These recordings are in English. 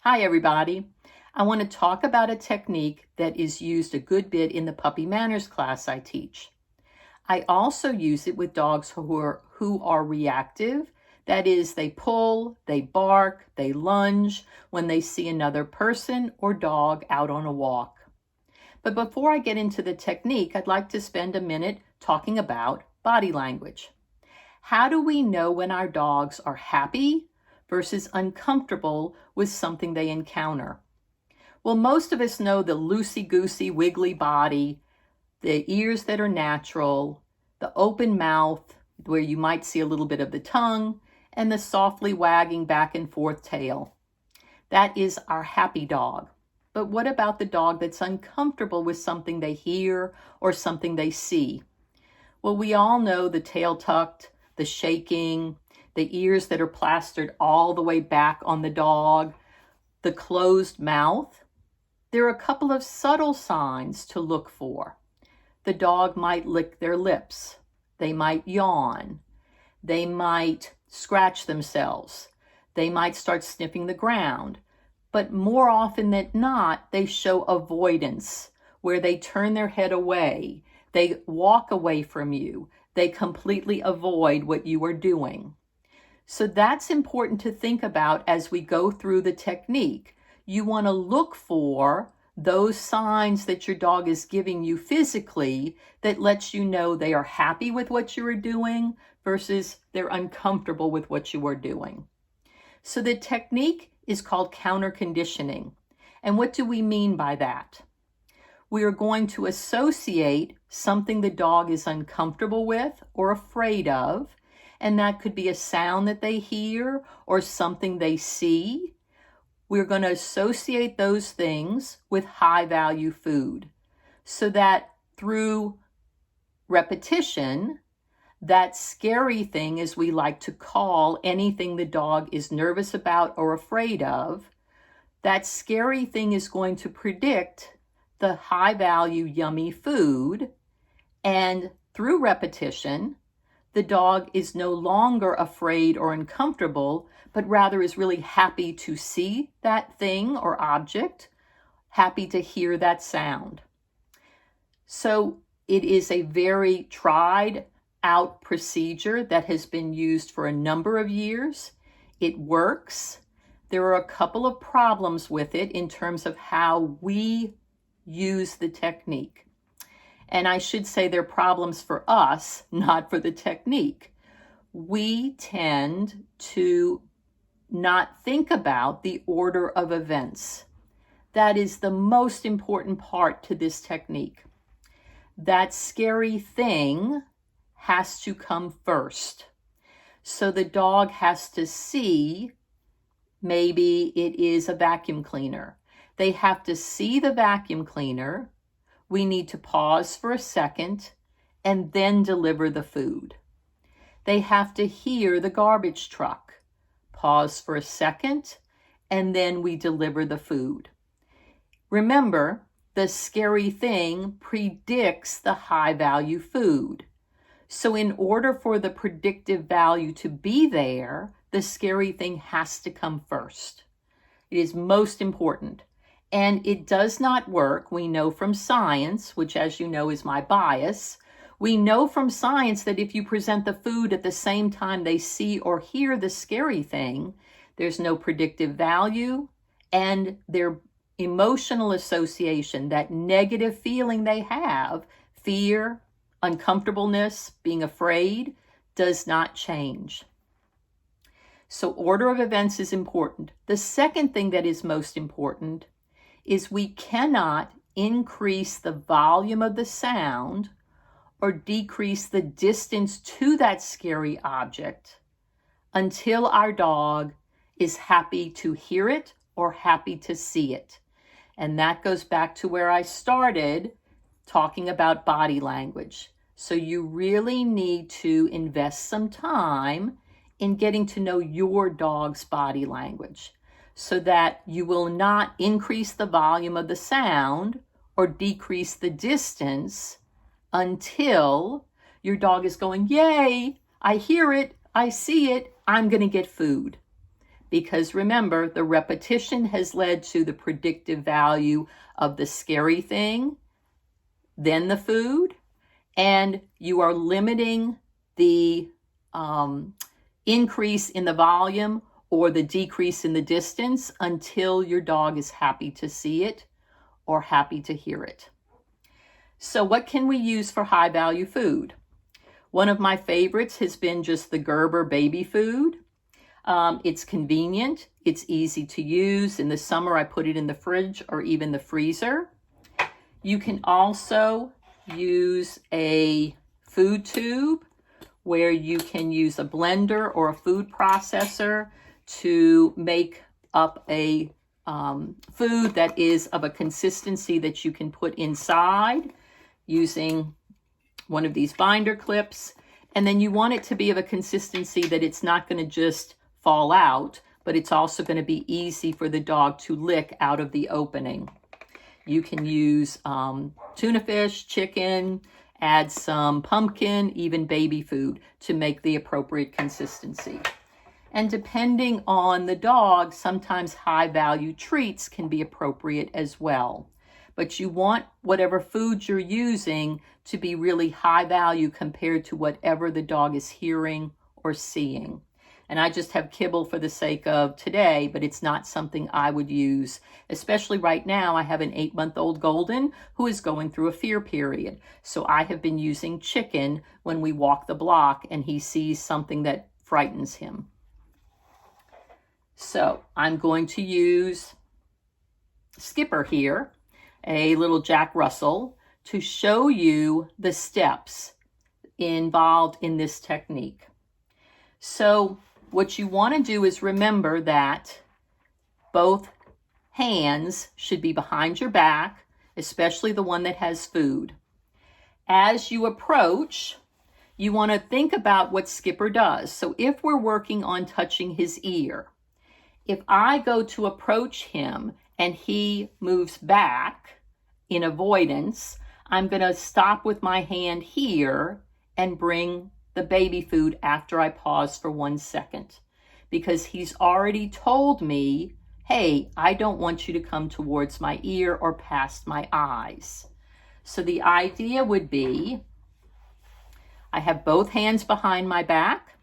Hi everybody. I want to talk about a technique that is used a good bit in the puppy manners class I teach. I also use it with dogs who are reactive. That is, they pull, they bark, they lunge when they see another person or dog out on a walk. But before I get into the technique, I'd like to spend a minute talking about body language. How do we know when our dogs are happy versus uncomfortable with something they encounter? Well, most of us know the loosey-goosey, wiggly body, the ears that are natural, the open mouth where you might see a little bit of the tongue, and the softly wagging back and forth tail. That is our happy dog. But what about the dog that's uncomfortable with something they hear or something they see? Well, we all know the tail tucked, the shaking, the ears that are plastered all the way back on the dog, the closed mouth. There are a couple of subtle signs to look for. The dog might lick their lips. They might yawn. They might scratch themselves. They might start sniffing the ground. But more often than not, they show avoidance, where they turn their head away. They walk away from you. They completely avoid what you are doing. So that's important to think about as we go through the technique. You want to look for those signs that your dog is giving you physically that lets you know they are happy with what you are doing versus they're uncomfortable with what you are doing. So the technique is called counter conditioning. And what do we mean by that? We are going to associate something the dog is uncomfortable with or afraid of, and that could be a sound that they hear or something they see. We're going to associate those things with high-value food so that through repetition, that scary thing, as we like to call anything the dog is nervous about or afraid of, that scary thing is going to predict the high-value, yummy food, and through repetition, the dog is no longer afraid or uncomfortable, but rather is really happy to see that thing or object, happy to hear that sound. So it is a very tried out procedure that has been used for a number of years. It works. There are a couple of problems with it in terms of how we use the technique. And I should say they're problems for us, not for the technique. We tend to not think about the order of events. That is the most important part to this technique. That scary thing has to come first. So the dog has to see, maybe it is a vacuum cleaner. They have to see the vacuum cleaner. We need to pause for a second and then deliver the food. They have to hear the garbage truck. Pause for a second and then we deliver the food. Remember, the scary thing predicts the high-value food. So in order for the predictive value to be there, the scary thing has to come first. It is most important. And it does not work. We know from science, which as you know is my bias, we know from science that if you present the food at the same time they see or hear the scary thing, there's no predictive value, and their emotional association, that negative feeling they have, fear, uncomfortableness, being afraid, does not change. So order of events is important. The second thing that is most important is we cannot increase the volume of the sound or decrease the distance to that scary object until our dog is happy to hear it or happy to see it. And that goes back to where I started talking about body language. So you really need to invest some time in getting to know your dog's body language, so that you will not increase the volume of the sound or decrease the distance until your dog is going, yay, I hear it, I see it, I'm going to get food. because remember, the repetition has led to the predictive value of the scary thing, then the food, and you are limiting the increase in the volume or the decrease in the distance until your dog is happy to see it or happy to hear it. So what can we use for high value food? One of my favorites has been just the Gerber baby food. It's convenient, it's easy to use. In the summer, I put it in the fridge or even the freezer. You can also use a food tube where you can use a blender or a food processor to make up a food that is of a consistency that you can put inside using one of these binder clips. And then you want it to be of a consistency that it's not going to just fall out, but it's also going to be easy for the dog to lick out of the opening. You can use tuna fish, chicken, add some pumpkin, even baby food to make the appropriate consistency. And depending on the dog, sometimes high value treats can be appropriate as well. But you want whatever food you're using to be really high value compared to whatever the dog is hearing or seeing. And I just have kibble for the sake of today, but it's not something I would use, especially right now. I have an 8-month-old golden who is going through a fear period. So I have been using chicken when we walk the block and he sees something that frightens him. So I'm going to use Skipper here, a little Jack Russell, to show you the steps involved in this technique. So what you want to do is remember that both hands should be behind your back, especially the one that has food. As you approach, you want to think about what Skipper does. So if we're working on touching his ear, if I go to approach him and he moves back in avoidance, I'm going to stop with my hand here and bring the baby food after I pause for 1 second, because he's already told me, hey, I don't want you to come towards my ear or past my eyes. So the idea would be, I have both hands behind my back.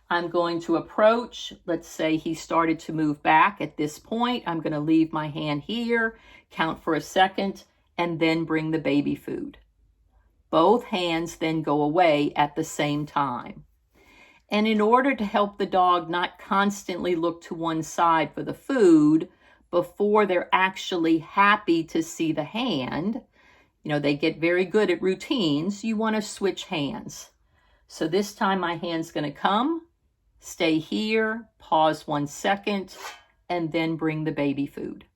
I'm going to approach. Let's say he started to move back at this point. I'm going to leave my hand here, count for a second, and then bring the baby food. Both hands then go away at the same time. And in order to help the dog not constantly look to one side for the food before they're actually happy to see the hand, they get very good at routines, you want to switch hands. So this time my hand's going to come, stay here, pause 1 second, and then bring the baby food.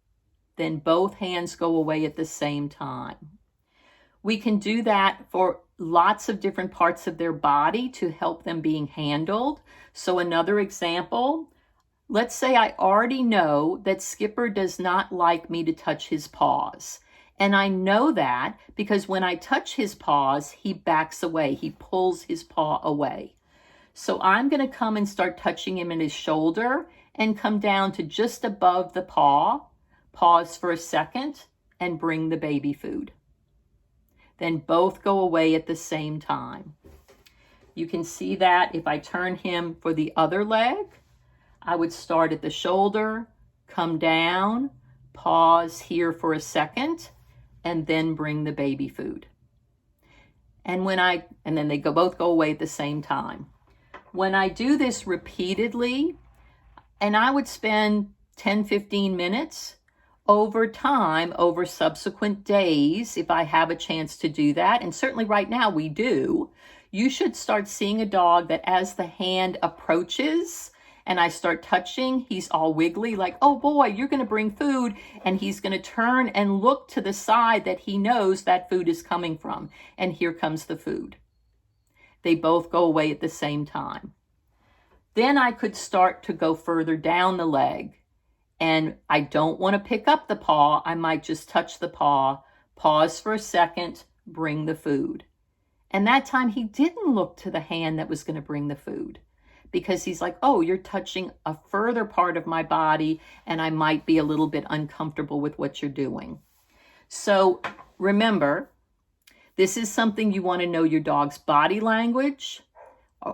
Then both hands go away at the same time. We can do that for lots of different parts of their body to help them being handled. So another example, let's say I already know that Skipper does not like me to touch his paws. And I know that because when I touch his paws, he backs away. He pulls his paw away. So I'm going to come and start touching him in his shoulder and come down to just above the paw, pause for a second, and bring the baby food. Then both go away at the same time. You can see that if I turn him for the other leg, I would start at the shoulder, come down, pause here for a second, and then bring the baby food. And then they both go away at the same time. When I do this repeatedly, and I would spend 10-15 minutes, over time, over subsequent days, if I have a chance to do that, and certainly right now we do, you should start seeing a dog that as the hand approaches and I start touching, he's all wiggly, like, oh boy, you're going to bring food, and he's going to turn and look to the side that he knows that food is coming from, and here comes the food. They both go away at the same time. Then I could start to go further down the leg. And I don't want to pick up the paw. I might just touch the paw, pause for a second, bring the food. And that time he didn't look to the hand that was going to bring the food because he's like, oh, you're touching a further part of my body and I might be a little bit uncomfortable with what you're doing. So remember, this is something you want to know your dog's body language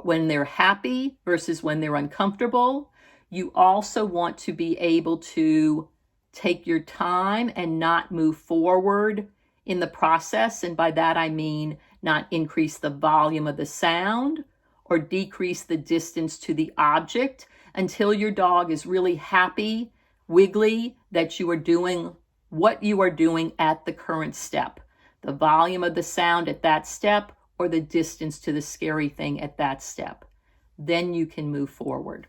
when they're happy versus when they're uncomfortable. You also want to be able to take your time and not move forward in the process. And by that, I mean not increase the volume of the sound or decrease the distance to the object until your dog is really happy, wiggly, that you are doing what you are doing at the current step. The volume of the sound at that step or the distance to the scary thing at that step. Then you can move forward.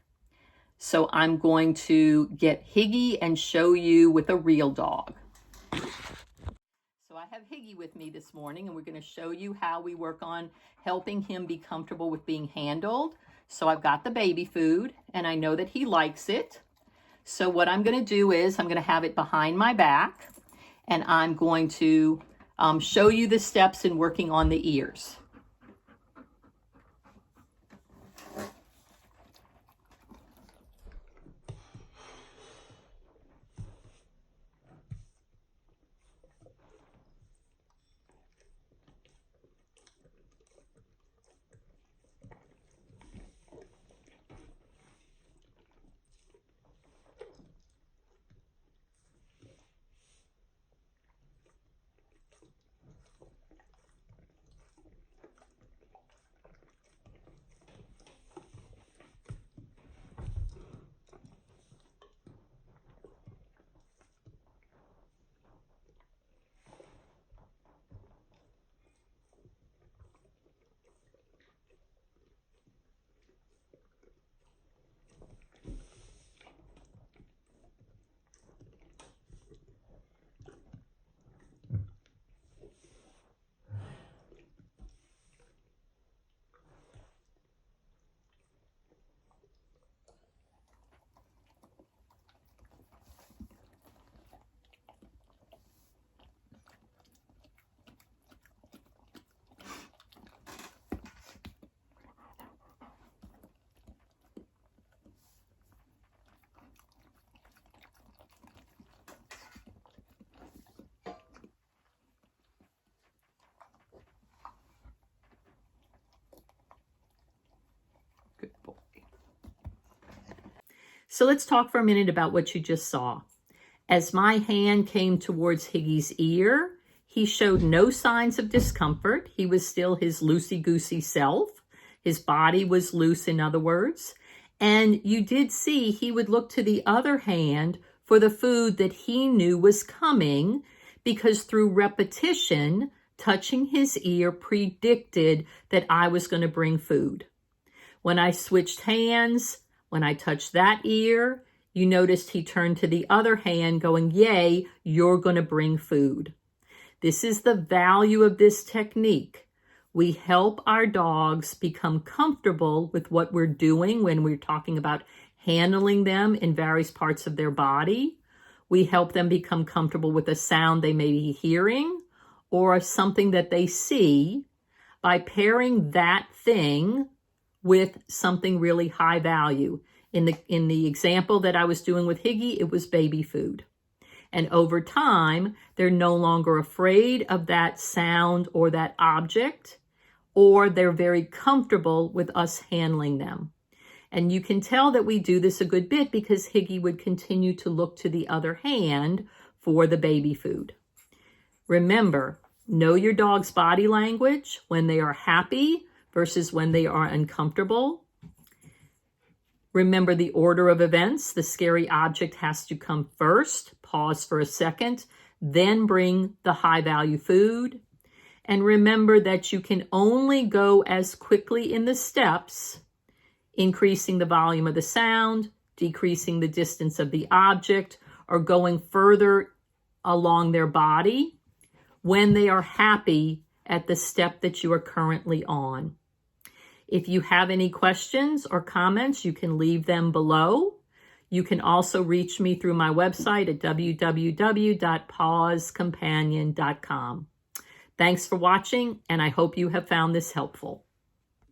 So I'm going to get Higgy and show you with a real dog. So I have Higgy with me this morning, and we're going to show you how we work on helping him be comfortable with being handled. So I've got the baby food, and I know that he likes it. So what I'm going to do is I'm going to have it behind my back, and I'm going to show you the steps in working on the ears. Good boy. So let's talk for a minute about what you just saw. As my hand came towards Higgy's ear, he showed no signs of discomfort. He was still his loosey-goosey self. His body was loose, in other words. And you did see he would look to the other hand for the food that he knew was coming, because through repetition, touching his ear predicted that I was going to bring food. When I switched hands, when I touched that ear, you noticed he turned to the other hand going, yay, you're going to bring food. This is the value of this technique. We help our dogs become comfortable with what we're doing when we're talking about handling them in various parts of their body. We help them become comfortable with a sound they may be hearing or something that they see by pairing that thing with something really high value. In the example that I was doing with Higgy, it was baby food. And over time, they're no longer afraid of that sound or that object, or they're very comfortable with us handling them. And you can tell that we do this a good bit because Higgy would continue to look to the other hand for the baby food. Remember, know your dog's body language when they are happy versus when they are uncomfortable. Remember the order of events. The scary object has to come first. Pause for a second, then bring the high value food. And remember that you can only go as quickly in the steps, increasing the volume of the sound, decreasing the distance of the object, or going further along their body when they are happy at the step that you are currently on. If you have any questions or comments, you can leave them below. You can also reach me through my website at www.pawscompanion.com. Thanks for watching, and I hope you have found this helpful.